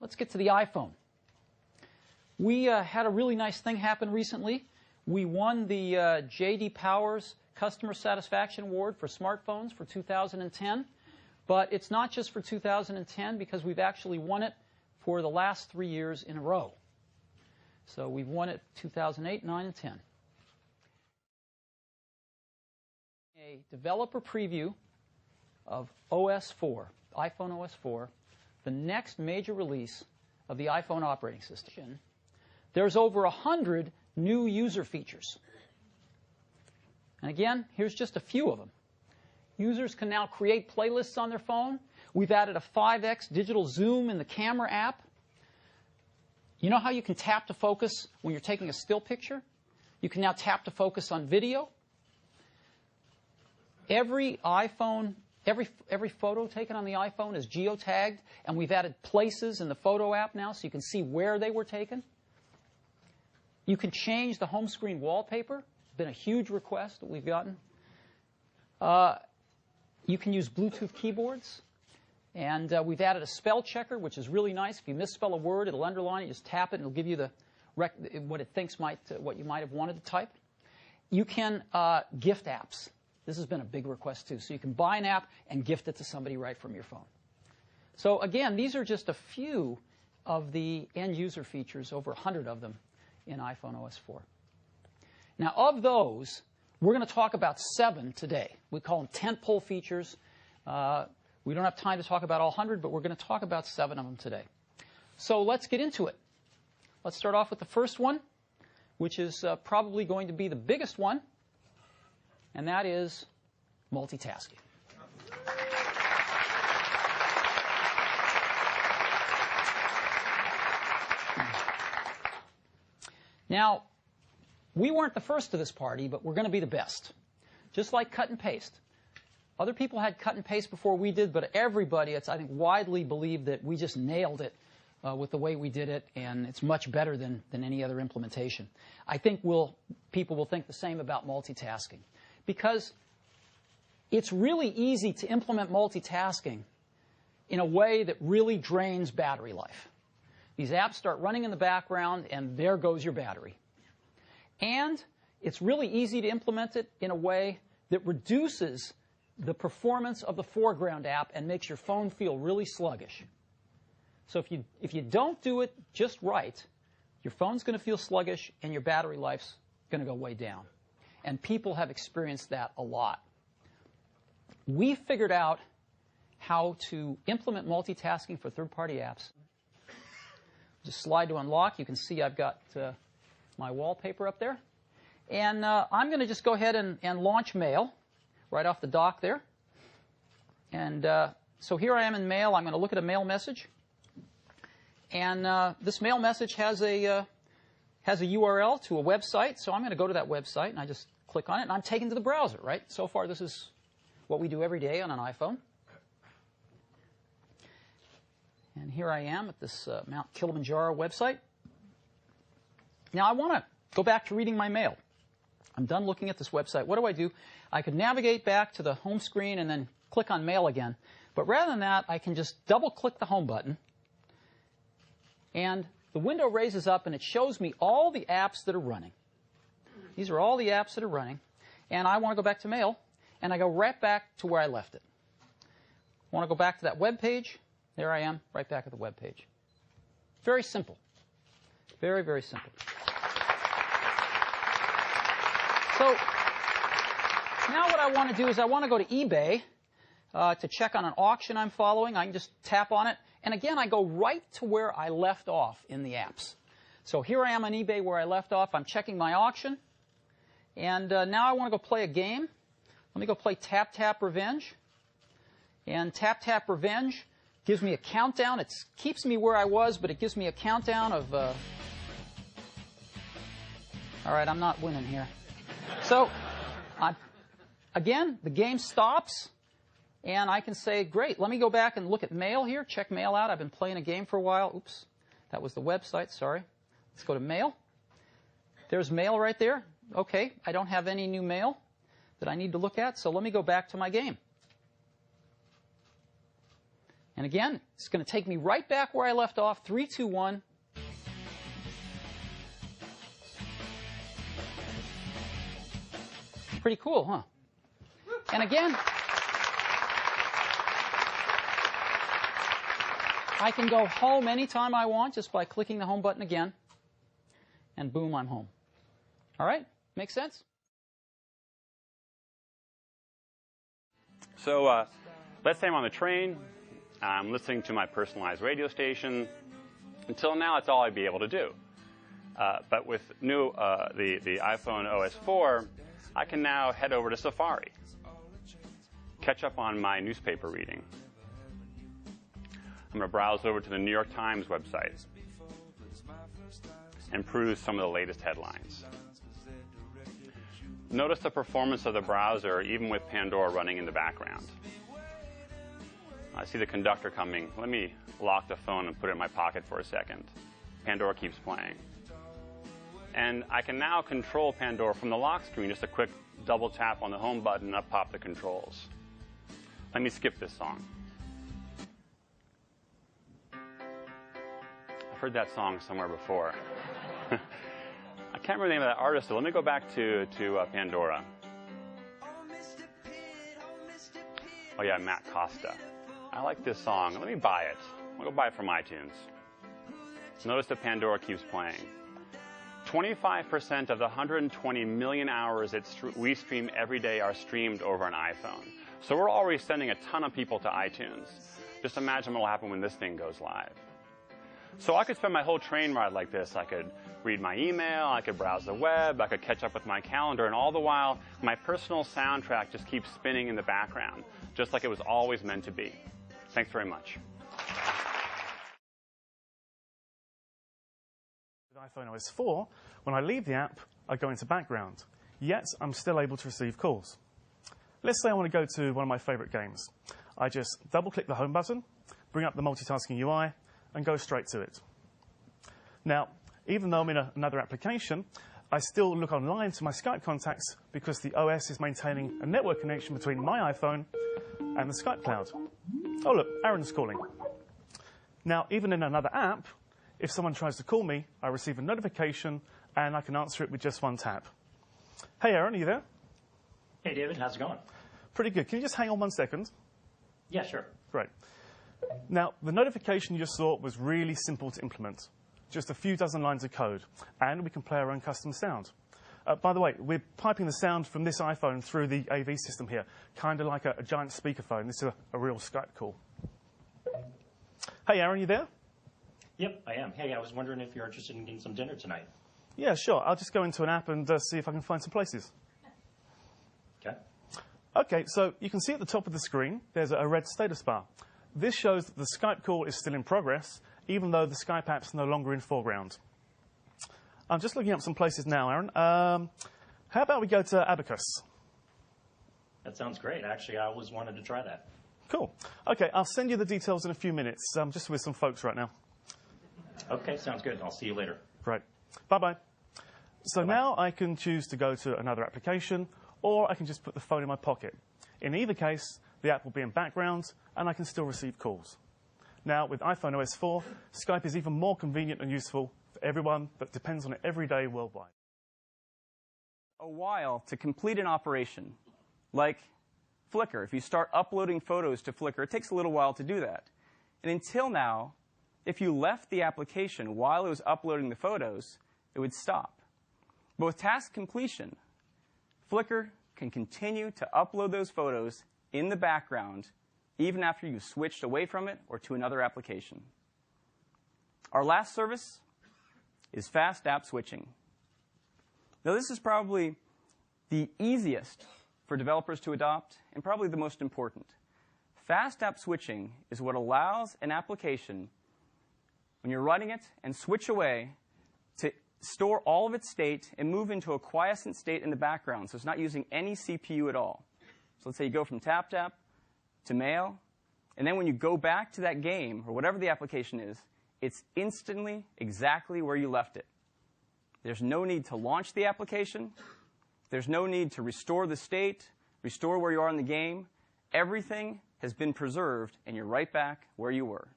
Let's get to the iPhone. We had a really nice thing happen recently. We won the J.D. Powers Customer Satisfaction Award for smartphones for 2010. But it's not just for 2010 because we've actually won it for the last 3 years in a row. So we've won it 2008, 9, and 10. A developer preview of OS 4, iPhone OS 4, the next major release of the iPhone operating system. There's over 100 new user features. And again, here's just a few of them. Users can now create playlists on their phone. We've added a 5x digital zoom in the camera app. You know how you can tap to focus when you're taking a still picture? You can now tap to focus on video. Every iPhone, every photo taken on the iPhone is geotagged, and we've added places in the photo app now so you can see where they were taken. You can change the home screen wallpaper. It's been a huge request that we've gotten. You can use Bluetooth keyboards. And we've added a spell checker, which is really nice. If you misspell a word, it'll underline it. You just tap it, and it'll give you what it thinks what you might have wanted to type. You can gift apps. This has been a big request, too. So you can buy an app and gift it to somebody right from your phone. So again, these are just a few of the end-user features, over 100 of them, in iPhone OS 4. Now, of those, we're going to talk about 7 today. We call them tentpole features. We don't have time to talk about all 100, but we're going to talk about 7 of them today. So let's get into it. Let's start off with the first one, which is probably going to be the biggest one, and that is multitasking. Now, we weren't the first to this party, but we're going to be the best. Just like cut and paste. Other people had cut and paste before we did, but everybody, it's, I think, widely believed that we just nailed it with the way we did it, and it's much better than any other implementation. I think people will think the same about multitasking, because it's really easy to implement multitasking in a way that really drains battery life. These apps start running in the background, and there goes your battery. And it's really easy to implement it in a way that reduces the performance of the foreground app and makes your phone feel really sluggish. So if you don't do it just right, your phone's going to feel sluggish and your battery life's going to go way down. And people have experienced that a lot. We figured out how to implement multitasking for third-party apps. Just slide to unlock. You can see I've got my wallpaper up there. And I'm going to just go ahead and launch Mail right off the dock there. And so here I am in Mail. I'm going to look at a Mail message. And this Mail message has a URL to a website. So I'm going to go to that website, and I just click on it, and I'm taken to the browser, right? So far, this is what we do every day on an iPhone. And here I am at this Mount Kilimanjaro website. Now, I want to go back to reading my mail. I'm done looking at this website. What do? I could navigate back to the home screen and then click on Mail again. But rather than that, I can just double-click the Home button. And the window raises up, and it shows me all the apps that are running. These are all the apps that are running. And I want to go back to Mail, and I go right back to where I left it. I want to go back to that web page. There I am, right back at the web page. Very simple. Very, very simple. So now what I want to do is I want to go to eBay to check on an auction I'm following. I can just tap on it. And again, I go right to where I left off in the apps. So here I am on eBay where I left off. I'm checking my auction. And now I want to go play a game. Let me go play Tap Tap Revenge. And Tap Tap Revenge gives me a countdown. It keeps me where I was, but it gives me a countdown of... all right, I'm not winning here. So, again, the game stops, and I can say, great, let me go back and look at Mail here, check Mail out. I've been playing a game for a while. Oops, that was the website, sorry. Let's go to Mail. There's Mail right there. Okay, I don't have any new mail that I need to look at, so let me go back to my game. And again, it's going to take me right back where I left off. 3, 2, 1. Pretty cool, huh? And again, I can go home anytime I want just by clicking the home button again. And boom, I'm home. All right? Make sense? So let's say I'm on the train. I'm listening to my personalized radio station. Until now, that's all I'd be able to do. But with the iPhone OS 4, I can now head over to Safari, catch up on my newspaper reading. I'm going to browse over to the New York Times website and peruse some of the latest headlines. Notice the performance of the browser even with Pandora running in the background. I see the conductor coming. Let me lock the phone and put it in my pocket for a second. Pandora keeps playing. And I can now control Pandora from the lock screen. Just a quick double tap on the home button and up pop the controls. Let me skip this song. I've heard that song somewhere before. I can't remember the name of that artist, so let me go back to Pandora. Oh yeah, Matt Costa. I like this song. Let me buy it. I'll go buy it from iTunes. Notice that Pandora keeps playing. 25% of the 120 million hours that we stream every day are streamed over an iPhone. So we're already sending a ton of people to iTunes. Just imagine what will happen when this thing goes live. So I could spend my whole train ride like this. I could read my email, I could browse the web, I could catch up with my calendar, and all the while, my personal soundtrack just keeps spinning in the background, just like it was always meant to be. Thanks very much. With iPhone OS 4, when I leave the app, I go into background. Yet, I'm still able to receive calls. Let's say I want to go to one of my favorite games. I just double-click the home button, bring up the multitasking UI, and go straight to it. Now, even though I'm in another application, I still look online to my Skype contacts because the OS is maintaining a network connection between my iPhone and the Skype cloud. Oh, look, Aaron's calling. Now, even in another app, if someone tries to call me, I receive a notification, and I can answer it with just one tap. Hey, Aaron, are you there? Hey, David, how's it going? Pretty good. Can you just hang on 1 second? Yeah, sure. Great. Now, the notification you just saw was really simple to implement. Just a few dozen lines of code, and we can play our own custom sound. By the way, we're piping the sound from this iPhone through the AV system here, kind of like a giant speakerphone. This is a real Skype call. Hey, Aaron, you there? Yep, I am. Hey, I was wondering if you're interested in getting some dinner tonight. Yeah, sure. I'll just go into an app and see if I can find some places. Okay. Okay, so you can see at the top of the screen, there's a red status bar. This shows that the Skype call is still in progress, even though the Skype app's no longer in foreground. I'm just looking up some places now, Aaron. How about we go to Abacus? That sounds great. Actually, I always wanted to try that. Cool. Okay, I'll send you the details in a few minutes. I'm just with some folks right now. Okay, sounds good. I'll see you later. Great. Bye-bye. So Bye-bye. now I can choose to go to another application, or I can just put the phone in my pocket. In either case, the app will be in background, and I can still receive calls. Now, with iPhone OS 4, Skype is even more convenient and useful for everyone that depends on it every day worldwide. A while to complete an operation, like Flickr. If you start uploading photos to Flickr, it takes a little while to do that. And until now, if you left the application while it was uploading the photos, it would stop. But with task completion, Flickr can continue to upload those photos in the background even after you've switched away from it or to another application. Our last service is fast app switching. Now, this is probably the easiest for developers to adopt and probably the most important. Fast app switching is what allows an application, when you're running it, and switch away to store all of its state and move into a quiescent state in the background, so it's not using any CPU at all. So let's say you go from TapTap to Mail, and then when you go back to that game, or whatever the application is, it's instantly exactly where you left it. There's no need to launch the application. There's no need to restore the state, restore where you are in the game. Everything has been preserved, and you're right back where you were.